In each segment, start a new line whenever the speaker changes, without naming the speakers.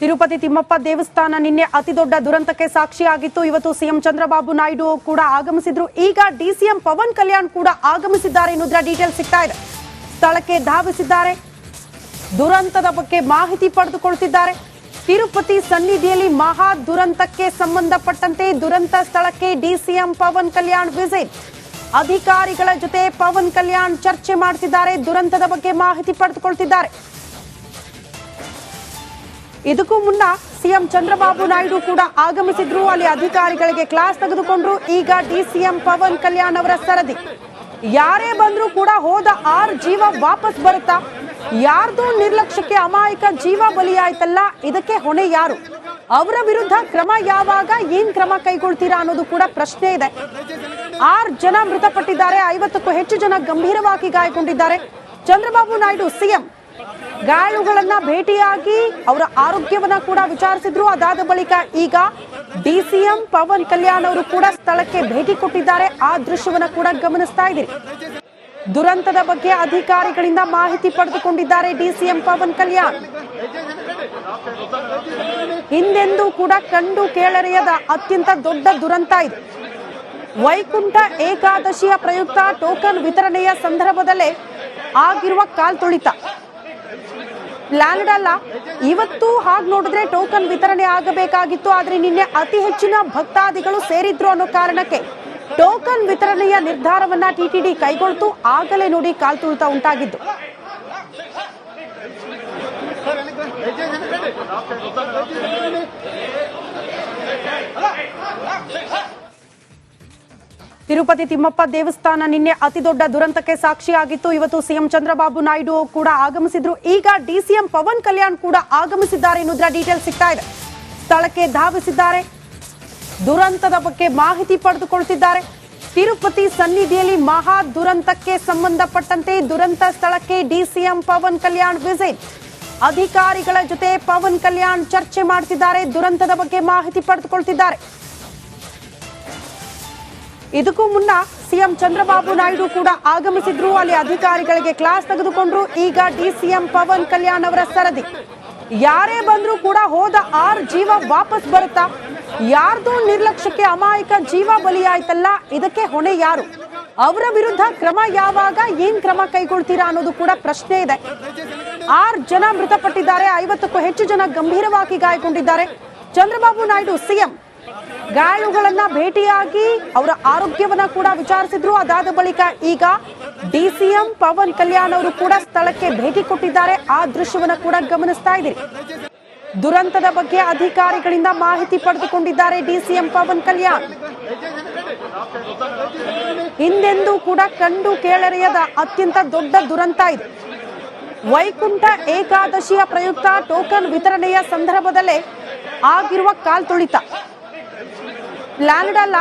ತಿರುಪತಿ ತಿಮ್ಮಪ್ಪ ದೇವಸ್ಥಾನ ನಿನ್ನೆ ಅತಿದೊಡ್ಡ ದುರಂತಕ್ಕೆ ಸಾಕ್ಷಿಯಾಗಿತ್ತು. ಇವತ್ತು ಸಿಎಂ ಚಂದ್ರಬಾಬು ನಾಯ್ಡು ಕೂಡ ಆಗಮಿಸಿದ್ರು. ಈಗ ಡಿಸಿಎಂ ಪವನ್ ಕಲ್ಯಾಣ್ ಕೂಡ ಆಗಮಿಸಿದ್ದಾರೆ ಎನ್ನುವುದರ ಡೀಟೇಲ್ಸ್ ಸಿಗ್ತಾ ಇದೆ. ಸ್ಥಳಕ್ಕೆ ಧಾವಿಸಿದ್ದಾರೆ, ದುರಂತದ ಬಗ್ಗೆ ಮಾಹಿತಿ ಪಡೆದುಕೊಳ್ಳುತ್ತಿದ್ದಾರೆ. ತಿರುಪತಿ ಸನ್ನಿಧಿಯಲ್ಲಿ ಮಹಾ ದುರಂತಕ್ಕೆ ಸಂಬಂಧಪಟ್ಟಂತೆ ದುರಂತ ಸ್ಥಳಕ್ಕೆ ಡಿಸಿಎಂ ಪವನ್ ಕಲ್ಯಾಣ್ ವಿಸಿಟ್. ಅಧಿಕಾರಿಗಳ ಜೊತೆ ಪವನ್ ಕಲ್ಯಾಣ್ ಚರ್ಚೆ ಮಾಡುತ್ತಿದ್ದಾರೆ, ದುರಂತದ ಬಗ್ಗೆ ಮಾಹಿತಿ ಪಡೆದುಕೊಳ್ಳುತ್ತಿದ್ದಾರೆ. ಇದಕ್ಕೂ ಮುನ್ನ ಸಿಎಂ ಚಂದ್ರಬಾಬು ನಾಯ್ಡು ಕೂಡ ಆಗಮಿಸಿದ್ರು. ಅಲ್ಲಿ ಅಧಿಕಾರಿಗಳಿಗೆ ಕ್ಲಾಸ್ ತೆಗೆದುಕೊಂಡ್ರು. ಈಗ ಡಿಸಿಎಂ ಪವನ್ ಕಲ್ಯಾಣ್ ಅವರ ಸರದಿ. ಯಾರೇ ಬಂದ್ರೂ ಕೂಡ ಹೋದ 6 ಜೀವ ವಾಪಸ್ ಬರುತ್ತಾ? ಯಾರ್ದು ನಿರ್ಲಕ್ಷ್ಯಕ್ಕೆ ಅಮಾಯಕ ಜೀವ ಬಲಿಯಾಯ್ತಲ್ಲ, ಇದಕ್ಕೆ ಹೊಣೆ ಯಾರು? ಅವರ ವಿರುದ್ಧ ಕ್ರಮ ಯಾವಾಗ, ಏನ್ ಕ್ರಮ ಕೈಗೊಳ್ತೀರಾ ಅನ್ನೋದು ಕೂಡ ಪ್ರಶ್ನೆ ಇದೆ. 6 ಜನ ಮೃತಪಟ್ಟಿದ್ದಾರೆ, 50ಕ್ಕೂ ಹೆಚ್ಚು ಜನ ಗಂಭೀರವಾಗಿ ಗಾಯಗೊಂಡಿದ್ದಾರೆ. ಚಂದ್ರಬಾಬು ನಾಯ್ಡು ಸಿಎಂ ಗಾಯಾಳುಗಳನ್ನ ಭೇಟಿಯಾಗಿ ಅವರ ಆರೋಗ್ಯವನ್ನ ಕೂಡ ವಿಚಾರಿಸಿದ್ರು. ಅದಾದ ಬಳಿಕ ಈಗ ಡಿಸಿಎಂ ಪವನ್ ಕಲ್ಯಾಣ್ ಅವರು ಕೂಡ ಸ್ಥಳಕ್ಕೆ ಭೇಟಿ ಕೊಟ್ಟಿದ್ದಾರೆ. ಆ ದೃಶ್ಯವನ್ನ ಕೂಡ ಗಮನಿಸ್ತಾ ಇದ್ದೀರಿ. ದುರಂತದ ಬಗ್ಗೆ ಅಧಿಕಾರಿಗಳಿಂದ ಮಾಹಿತಿ ಪಡೆದುಕೊಂಡಿದ್ದಾರೆ ಡಿಸಿಎಂ ಪವನ್ ಕಲ್ಯಾಣ್. ಹಿಂದೆಂದೂ ಕೂಡ ಕಂಡು ಕೇಳರಿಯದ ಅತ್ಯಂತ ದೊಡ್ಡ ದುರಂತ ಇದು. ವೈಕುಂಠ ಏಕಾದಶಿಯ ಪ್ರಯುಕ್ತ ಟೋಕನ್ ವಿತರಣೆಯ ಸಂದರ್ಭದಲ್ಲೇ ಆಗಿರುವ ಕಾಲ್ತುಳಿತ. ಪ್ಲಾನ್ಡ್ ಅಲ್ಲ, ಇವತ್ತು ಹಾಗೆ ನೋಡಿದ್ರೆ ಟೋಕನ್ ವಿತರಣೆ ಆಗಬೇಕಾಗಿತ್ತು. ಆದ್ರೆ ನಿನ್ನೆ ಅತಿ ಹೆಚ್ಚಿನ ಭಕ್ತಾದಿಗಳು ಸೇರಿದ್ರು ಅನ್ನೋ ಕಾರಣಕ್ಕೆ ಟೋಕನ್ ವಿತರಣೆಯ ನಿರ್ಧಾರವನ್ನ ಟಿಟಿಡಿ ಕೈಗೊಳ್ತು. ಆಗಲೇ ನೋಡಿ ಕಾಲ್ತುಳಿತ ಉಂಟಾಗಿದ್ದು. ತಿರುಪತಿ ತಿಮ್ಮಪ್ಪ ದೇವಸ್ಥಾನ ನಿನ್ನೆ ಅತಿದೊಡ್ಡ ದುರಂತಕ್ಕೆ ಸಾಕ್ಷಿಯಾಗಿತ್ತು. ಇವತ್ತು ಸಿಎಂ ಚಂದ್ರಬಾಬು ನಾಯ್ಡು ಕೂಡ ಆಗಮಿಸಿದ್ರು. ಈಗ ಡಿಸಿಎಂ ಪವನ್ ಕಲ್ಯಾಣ್ ಕೂಡ ಆಗಮಿಸಿದ್ದಾರೆ ಎನ್ನುವುದರ ಡೀಟೇಲ್ಸ್ ಸಿಗ್ತಾ ಇದೆ. ಸ್ಥಳಕ್ಕೆ ಧಾವಿಸಿದ್ದಾರೆ, ದುರಂತದ ಬಗ್ಗೆ ಮಾಹಿತಿ ಪಡೆದುಕೊಳ್ಳುತ್ತಿದ್ದಾರೆ. ತಿರುಪತಿ ಸನ್ನಿಧಿಯಲ್ಲಿ ಮಹಾ ದುರಂತಕ್ಕೆ ಸಂಬಂಧಪಟ್ಟಂತೆ ದುರಂತ ಸ್ಥಳಕ್ಕೆ ಡಿಸಿಎಂ ಪವನ್ ಕಲ್ಯಾಣ್ ವಿಸಿಟ್. ಅಧಿಕಾರಿಗಳ ಜೊತೆ ಪವನ್ ಕಲ್ಯಾಣ್ ಚರ್ಚೆ ಮಾಡುತ್ತಿದ್ದಾರೆ, ದುರಂತದ ಬಗ್ಗೆ ಮಾಹಿತಿ ಪಡೆದುಕೊಳ್ಳುತ್ತಿದ್ದಾರೆ. ಇದಕ್ಕೂ ಮುನ್ನ ಸಿಎಂ ಚಂದ್ರಬಾಬು ನಾಯ್ಡು ಕೂಡ ಆಗಮಿಸಿದ್ರು. ಅಲ್ಲಿ ಅಧಿಕಾರಿಗಳಿಗೆ ಕ್ಲಾಸ್ ತೆಗೆದುಕೊಂಡ್ರು. ಈಗ ಡಿಸಿಎಂ ಪವನ್ ಕಲ್ಯಾಣ್ ಅವರ ಸರದಿ. ಯಾರೇ ಬಂದ್ರೂ ಕೂಡ ಹೋದ 6 ಜೀವ ವಾಪಸ್ ಬರುತ್ತಾ? ಯಾರ್ದು ನಿರ್ಲಕ್ಷ್ಯಕ್ಕೆ ಅಮಾಯಕ ಜೀವ ಬಲಿಯಾಯ್ತಲ್ಲ, ಇದಕ್ಕೆ ಹೊಣೆ ಯಾರು? ಅವರ ವಿರುದ್ಧ ಕ್ರಮ ಯಾವಾಗ, ಏನ್ ಕ್ರಮ ಕೈಗೊಳ್ತೀರಾ ಅನ್ನೋದು ಕೂಡ ಪ್ರಶ್ನೆ ಇದೆ. 6 ಜನ ಮೃತಪಟ್ಟಿದ್ದಾರೆ, 50ಕ್ಕೂ ಹೆಚ್ಚು ಜನ ಗಂಭೀರವಾಗಿ ಗಾಯಗೊಂಡಿದ್ದಾರೆ. ಚಂದ್ರಬಾಬು ನಾಯ್ಡು ಸಿಎಂ ಗಾಯಾಳುಗಳನ್ನ ಭೇಟಿಯಾಗಿ ಅವರ ಆರೋಗ್ಯವನ್ನ ಕೂಡ ವಿಚಾರಿಸಿದ್ರು. ಅದಾದ ಬಳಿಕ ಈಗ ಡಿಸಿಎಂ ಪವನ್ ಕಲ್ಯಾಣ್ ಅವರು ಕೂಡ ಸ್ಥಳಕ್ಕೆ ಭೇಟಿ ಕೊಟ್ಟಿದ್ದಾರೆ. ಆ ದೃಶ್ಯವನ್ನ ಕೂಡ ಗಮನಿಸ್ತಾ ಇದ್ದೀರಿ. ದುರಂತದ ಬಗ್ಗೆ ಅಧಿಕಾರಿಗಳಿಂದ ಮಾಹಿತಿ ಪಡೆದುಕೊಂಡಿದ್ದಾರೆ ಡಿಸಿಎಂ ಪವನ್ ಕಲ್ಯಾಣ್. ಹಿಂದೆಂದೂ ಕೂಡ ಕಂಡು ಕೇಳರಿಯದ ಅತ್ಯಂತ ದೊಡ್ಡ ದುರಂತ ಇದು. ವೈಕುಂಠ ಏಕಾದಶಿಯ ಪ್ರಯುಕ್ತ ಟೋಕನ್ ವಿತರಣೆಯ ಸಂದರ್ಭದಲ್ಲೇ ಆಗಿರುವ ಕಾಲ್ತುಳಿತ. ಪ್ಲಾನ್ಡ್ ಅಲ್ಲ,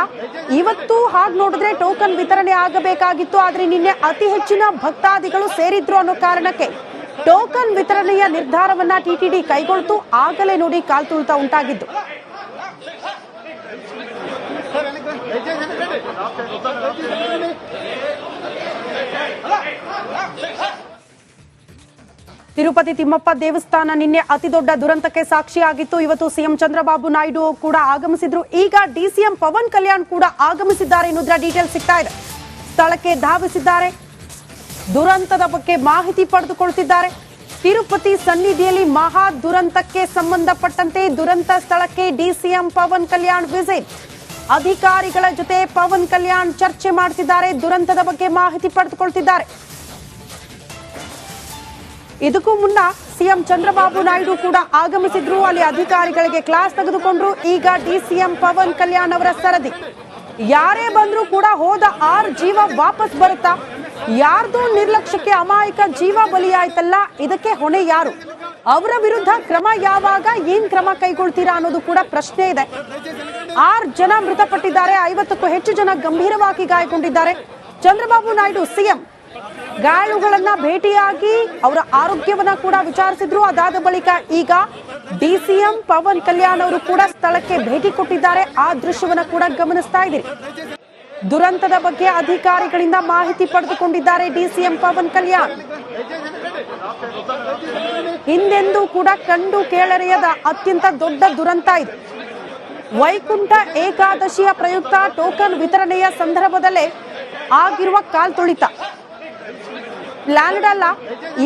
ಇವತ್ತು ಹಾಗೆ ನೋಡಿದ್ರೆ ಟೋಕನ್ ವಿತರಣೆ ಆಗಬೇಕಾಗಿತ್ತು. ಆದ್ರೆ ನಿನ್ನೆ ಅತಿ ಹೆಚ್ಚಿನ ಭಕ್ತಾದಿಗಳು ಸೇರಿದ್ರು ಅನ್ನೋ ಕಾರಣಕ್ಕೆ ಟೋಕನ್ ವಿತರಣೆಯ ನಿರ್ಧಾರವನ್ನ ಟಿಟಿಡಿ ಕೈಗೊಳ್ತು. ಆಗಲೇ ನೋಡಿ ಕಾಲ್ತುಳಿತ ಉಂಟಾಗಿದ್ದು. ತಿರುಪತಿ ತಿಮ್ಮಪ್ಪ ದೇವಸ್ಥಾನ ನಿನ್ನೆ ಅತಿದೊಡ್ಡ ದುರಂತಕ್ಕೆ ಸಾಕ್ಷಿಯಾಗಿತ್ತು. ಇವತ್ತು ಸಿಎಂ ಚಂದ್ರಬಾಬು ನಾಯ್ಡು ಕೂಡ ಆಗಮಿಸಿದ್ರು. ಈಗ ಡಿಸಿಎಂ ಪವನ್ ಕಲ್ಯಾಣ್ ಕೂಡ ಆಗಮಿಸಿದ್ದಾರೆ ಎನ್ನುವುದರ ಡೀಟೇಲ್ಸ್ ಸಿಗ್ತಾ ಇದೆ. ಸ್ಥಳಕ್ಕೆ ಧಾವಿಸಿದ್ದಾರೆ, ದುರಂತದ ಬಗ್ಗೆ ಮಾಹಿತಿ ಪಡೆದುಕೊಳ್ಳುತ್ತಿದ್ದಾರೆ. ತಿರುಪತಿ ಸನ್ನಿಧಿಯಲ್ಲಿ ಮಹಾ ದುರಂತಕ್ಕೆ ಸಂಬಂಧಪಟ್ಟಂತೆ ದುರಂತ ಸ್ಥಳಕ್ಕೆ ಡಿಸಿಎಂ ಪವನ್ ಕಲ್ಯಾಣ್ ವಿಸಿಟ್. ಅಧಿಕಾರಿಗಳ ಜೊತೆ ಪವನ್ ಕಲ್ಯಾಣ್ ಚರ್ಚೆ ಮಾಡುತ್ತಿದ್ದಾರೆ, ದುರಂತದ ಬಗ್ಗೆ ಮಾಹಿತಿ ಪಡೆದುಕೊಳ್ಳುತ್ತಿದ್ದಾರೆ. ಇದಕ್ಕೂ ಮುನ್ನ ಸಿಎಂ ಚಂದ್ರಬಾಬು ನಾಯ್ಡು ಕೂಡ ಆಗಮಿಸಿದ್ರು. ಅಲ್ಲಿ ಅಧಿಕಾರಿಗಳಿಗೆ ಕ್ಲಾಸ್ ತೆಗೆದುಕೊಂಡ್ರು. ಈಗ ಡಿಸಿಎಂ ಪವನ್ ಕಲ್ಯಾಣ್ ಅವರ ಸರದಿ. ಯಾರೇ ಬಂದ್ರೂ ಕೂಡ ಹೋದ 6 ಜೀವ ವಾಪಸ್ ಬರುತ್ತಾ? ಯಾರ್ದು ನಿರ್ಲಕ್ಷ್ಯಕ್ಕೆ ಅಮಾಯಕ ಜೀವ ಬಲಿಯಾಯ್ತಲ್ಲ, ಇದಕ್ಕೆ ಹೊಣೆ ಯಾರು? ಅವರ ವಿರುದ್ಧ ಕ್ರಮ ಯಾವಾಗ, ಏನ್ ಕ್ರಮ ಕೈಗೊಳ್ತೀರಾ ಅನ್ನೋದು ಕೂಡ ಪ್ರಶ್ನೆ ಇದೆ. 6 ಜನ ಮೃತಪಟ್ಟಿದ್ದಾರೆ, 50ಕ್ಕೂ ಹೆಚ್ಚು ಜನ ಗಂಭೀರವಾಗಿ ಗಾಯಗೊಂಡಿದ್ದಾರೆ. ಚಂದ್ರಬಾಬು ನಾಯ್ಡು ಸಿಎಂ ಗಾಯಾಳುಗಳನ್ನ ಭೇಟಿಯಾಗಿ ಅವರ ಆರೋಗ್ಯವನ್ನ ಕೂಡ ವಿಚಾರಿಸಿದ್ರು. ಅದಾದ ಬಳಿಕ ಈಗ ಡಿಸಿಎಂ ಪವನ್ ಕಲ್ಯಾಣ್ ಅವರು ಕೂಡ ಸ್ಥಳಕ್ಕೆ ಭೇಟಿ ಕೊಟ್ಟಿದ್ದಾರೆ. ಆ ದೃಶ್ಯವನ್ನ ಕೂಡ ಗಮನಿಸ್ತಾ ಇದ್ದೀರಿ. ದುರಂತದ ಬಗ್ಗೆ ಅಧಿಕಾರಿಗಳಿಂದ ಮಾಹಿತಿ ಪಡೆದುಕೊಂಡಿದ್ದಾರೆ ಡಿಸಿಎಂ ಪವನ್ ಕಲ್ಯಾಣ್. ಹಿಂದೆಂದೂ ಕೂಡ ಕಂಡು ಕೇಳರಿಯದ ಅತ್ಯಂತ ದೊಡ್ಡ ದುರಂತ ಇದು. ವೈಕುಂಠ ಏಕಾದಶಿಯ ಪ್ರಯುಕ್ತ ಟೋಕನ್ ವಿತರಣೆಯ ಸಂದರ್ಭದಲ್ಲೇ ಆಗಿರುವ ಕಾಲ್ತುಳಿತ. ಪ್ಲಾನ್ಡ್ ಅಲ್ಲ,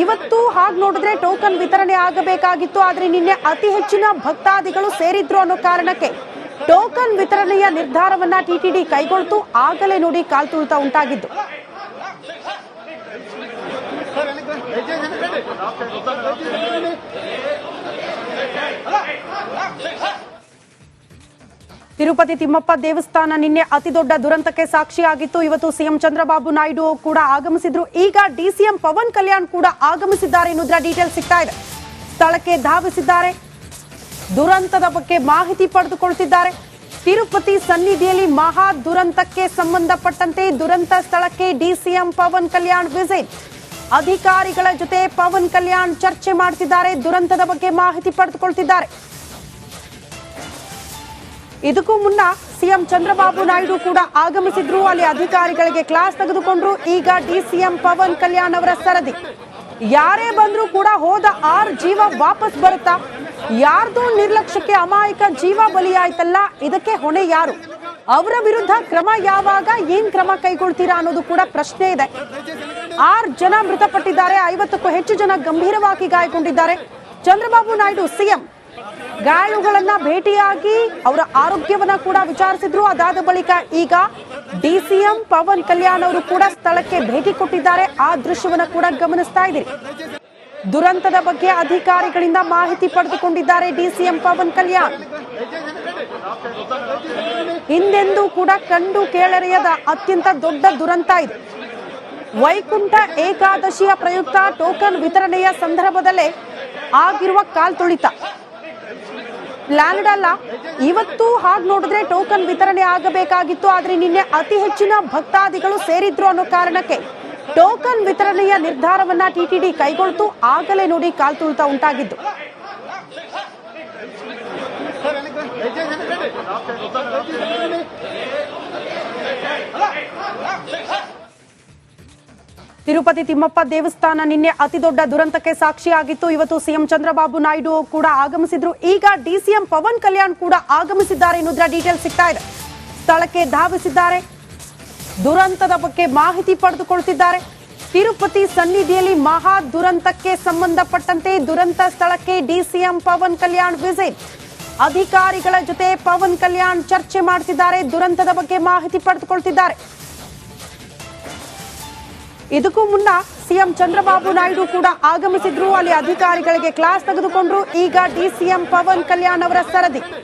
ಇವತ್ತು ಹಾಗೆ ನೋಡಿದ್ರೆ ಟೋಕನ್ ವಿತರಣೆ ಆಗಬೇಕಾಗಿತ್ತು. ಆದ್ರೆ ನಿನ್ನೆ ಅತಿ ಹೆಚ್ಚಿನ ಭಕ್ತಾದಿಗಳು ಸೇರಿದ್ರು ಅನ್ನೋ ಕಾರಣಕ್ಕೆ ಟೋಕನ್ ವಿತರಣೆಯ ನಿರ್ಧಾರವನ್ನ ಟಿಟಿಡಿ ಕೈಗೊಳ್ತು. ಆಗಲೇ ನೋಡಿ ಕಾಲ್ತುಳಿತ ಉಂಟಾಗಿದ್ದು. ತಿರುಪತಿ ತಿಮ್ಮಪ್ಪ ದೇವಸ್ಥಾನ ನಿನ್ನೆ ಅತಿ ದೊಡ್ಡ ದುರಂತಕ್ಕೆ ಸಾಕ್ಷಿಯಾಗಿತ್ತು. ಇವತ್ತು ಸಿಎಂ ಚಂದ್ರಬಾಬು ನಾಯ್ಡು ಕೂಡ ಆಗಮಿಸಿದ್ರು. ಈಗ ಡಿಸಿಎಂ ಪವನ್ ಕಲ್ಯಾಣ್ ಕೂಡ ಆಗಮಿಸಿದ್ದಾರೆ ಎನ್ನುವುದರ ಡೀಟೇಲ್ಸ್ ಸಿಗ್ತಾ ಇದೆ. ಸ್ಥಳಕ್ಕೆ ಧಾವಿಸಿದ್ದಾರೆ, ದುರಂತದ ಬಗ್ಗೆ ಮಾಹಿತಿ ಪಡೆದುಕೊಳ್ತಿದ್ದಾರೆ. ತಿರುಪತಿ ಸನ್ನಿಧಿಯಲ್ಲಿ ಮಹಾ ದುರಂತಕ್ಕೆ ಸಂಬಂಧಪಟ್ಟಂತೆ ದುರಂತ ಸ್ಥಳಕ್ಕೆ ಡಿಸಿಎಂ ಪವನ್ ಕಲ್ಯಾಣ್ ವಿಸಿಟ್. ಅಧಿಕಾರಿಗಳ ಜೊತೆ ಪವನ್ ಕಲ್ಯಾಣ್ ಚರ್ಚೆ ಮಾಡ್ತಿದ್ದಾರೆ, ದುರಂತದ ಬಗ್ಗೆ ಮಾಹಿತಿ ಪಡೆದುಕೊಳ್ತಿದ್ದಾರೆ. ಇದಕ್ಕೂ ಮುನ್ನ ಸಿಎಂ ಚಂದ್ರಬಾಬು ನಾಯ್ಡು ಕೂಡ ಆಗಮಿಸಿದ್ರು. ಅಲ್ಲಿ ಅಧಿಕಾರಿಗಳಿಗೆ ಕ್ಲಾಸ್ ತೆಗೆದುಕೊಂಡ್ರು. ಈಗ ಡಿಸಿಎಂ ಪವನ್ ಕಲ್ಯಾಣ್ ಅವರ ಸರದಿ. ಯಾರೇ ಬಂದ್ರೂ ಕೂಡ ಹೋದ 6 ಜೀವ ವಾಪಸ್ ಬರುತ್ತಾ? ಯಾರ್ದೋ ನಿರ್ಲಕ್ಷ್ಯಕ್ಕೆ ಅಮಾಯಕ ಜೀವ ಬಲಿಯಾಯ್ತಲ್ಲ, ಇದಕ್ಕೆ ಹೊಣೆ ಯಾರು? ಅವರ ವಿರುದ್ಧ ಕ್ರಮ ಯಾವಾಗ, ಏನ್ ಕ್ರಮ ಕೈಗೊಳ್ತೀರಾ ಅನ್ನೋದು ಕೂಡ ಪ್ರಶ್ನೆ ಇದೆ. 6 ಜನ ಮೃತಪಟ್ಟಿದ್ದಾರೆ, 50ಕ್ಕೂ ಹೆಚ್ಚು ಜನ ಗಂಭೀರವಾಗಿ ಗಾಯಗೊಂಡಿದ್ದಾರೆ. ಚಂದ್ರಬಾಬು ನಾಯ್ಡು ಸಿಎಂ ಗಾಯಾಳುಗಳನ್ನ ಭೇಟಿಯಾಗಿ ಅವರ ಆರೋಗ್ಯವನ್ನ ಕೂಡ ವಿಚಾರಿಸಿದ್ರು. ಅದಾದ ಬಳಿಕ ಈಗ ಡಿಸಿಎಂ ಪವನ್ ಕಲ್ಯಾಣ್ ಅವರು ಕೂಡ ಸ್ಥಳಕ್ಕೆ ಭೇಟಿ ಕೊಟ್ಟಿದ್ದಾರೆ. ಆ ದೃಶ್ಯವನ್ನ ಕೂಡ ಗಮನಿಸ್ತಾ ಇದ್ದೀರಿ. ದುರಂತದ ಬಗ್ಗೆ ಅಧಿಕಾರಿಗಳಿಂದ ಮಾಹಿತಿ ಪಡೆದುಕೊಂಡಿದ್ದಾರೆ ಡಿಸಿಎಂ ಪವನ್ ಕಲ್ಯಾಣ್. ಹಿಂದೆಂದೂ ಕೂಡ ಕಂಡು ಕೇಳರಿಯದ ಅತ್ಯಂತ ದೊಡ್ಡ ದುರಂತ ಇದು. ವೈಕುಂಠ ಏಕಾದಶಿಯ ಪ್ರಯುಕ್ತ ಟೋಕನ್ ವಿತರಣೆಯ ಸಂದರ್ಭದಲ್ಲೇ ಆಗಿರುವ ಕಾಲ್ತುಳಿತ. ಪ್ಲಾನ್ಡ್ ಅಲ್ಲ, ಇವತ್ತು ಹಾಗೆ ನೋಡಿದ್ರೆ ಟೋಕನ್ ವಿತರಣೆ ಆಗಬೇಕಾಗಿತ್ತು. ಆದ್ರೆ ನಿನ್ನೆ ಅತಿ ಹೆಚ್ಚಿನ ಭಕ್ತಾದಿಗಳು ಸೇರಿದ್ರು ಅನ್ನೋ ಕಾರಣಕ್ಕೆ ಟೋಕನ್ ವಿತರಣೆಯ ನಿರ್ಧಾರವನ್ನ ಟಿಟಿಡಿ ಕೈಗೊಳ್ತು. ಆಗಲೇ ನೋಡಿ ಕಾಲ್ತುಳಿತ ಉಂಟಾಗಿದ್ದು. ತಿರುಪತಿ ತಿಮ್ಮಪ್ಪ ದೇವಸ್ಥಾನ ನಿನ್ನೆ ಅತಿ ದೊಡ್ಡ ದುರಂತಕ್ಕೆ ಸಾಕ್ಷಿಯಾಗಿತ್ತು. ಇವತ್ತು ಸಿಎಂ ಚಂದ್ರಬಾಬು ನಾಯ್ಡು ಕೂಡ ಆಗಮಿಸಿದ್ರು. ಈಗ ಡಿಸಿಎಂ ಪವನ್ ಕಲ್ಯಾಣ್ ಕೂಡ ಆಗಮಿಸಿದ್ದಾರೆ ಎನ್ನುವುದರ ಡೀಟೇಲ್ಸ್ ಸಿಗ್ತಾ ಇದೆ. ಸ್ಥಳಕ್ಕೆ ಧಾವಿಸಿದ್ದಾರೆ, ದುರಂತದ ಬಗ್ಗೆ ಮಾಹಿತಿ ಪಡೆದುಕೊಳ್ತಿದ್ದಾರೆ. ತಿರುಪತಿ ಸನ್ನಿಧಿಯಲ್ಲಿ ಮಹಾ ದುರಂತಕ್ಕೆ ಸಂಬಂಧಪಟ್ಟಂತೆ ದುರಂತ ಸ್ಥಳಕ್ಕೆ ಡಿಸಿಎಂ ಪವನ್ ಕಲ್ಯಾಣ್ ವಿಸಿಟ್. ಅಧಿಕಾರಿಗಳ ಜೊತೆ ಪವನ್ ಕಲ್ಯಾಣ್ ಚರ್ಚೆ ಮಾಡ್ತಿದ್ದಾರೆ, ದುರಂತದ ಬಗ್ಗೆ ಮಾಹಿತಿ ಪಡೆದುಕೊಳ್ತಿದ್ದಾರೆ. ಇದಕ್ಕೂ ಮುನ್ನ ಸಿಎಂ ಚಂದ್ರಬಾಬು ನಾಯ್ಡು ಕೂಡ ಆಗಮಿಸಿದ್ರು. ಅಲ್ಲಿ ಅಧಿಕಾರಿಗಳಿಗೆ ಕ್ಲಾಸ್ ತೆಗೆದುಕೊಂಡ್ರು. ಈಗ ಡಿಸಿಎಂ ಪವನ್ ಕಲ್ಯಾಣ್ ಅವರ ಸರದಿ.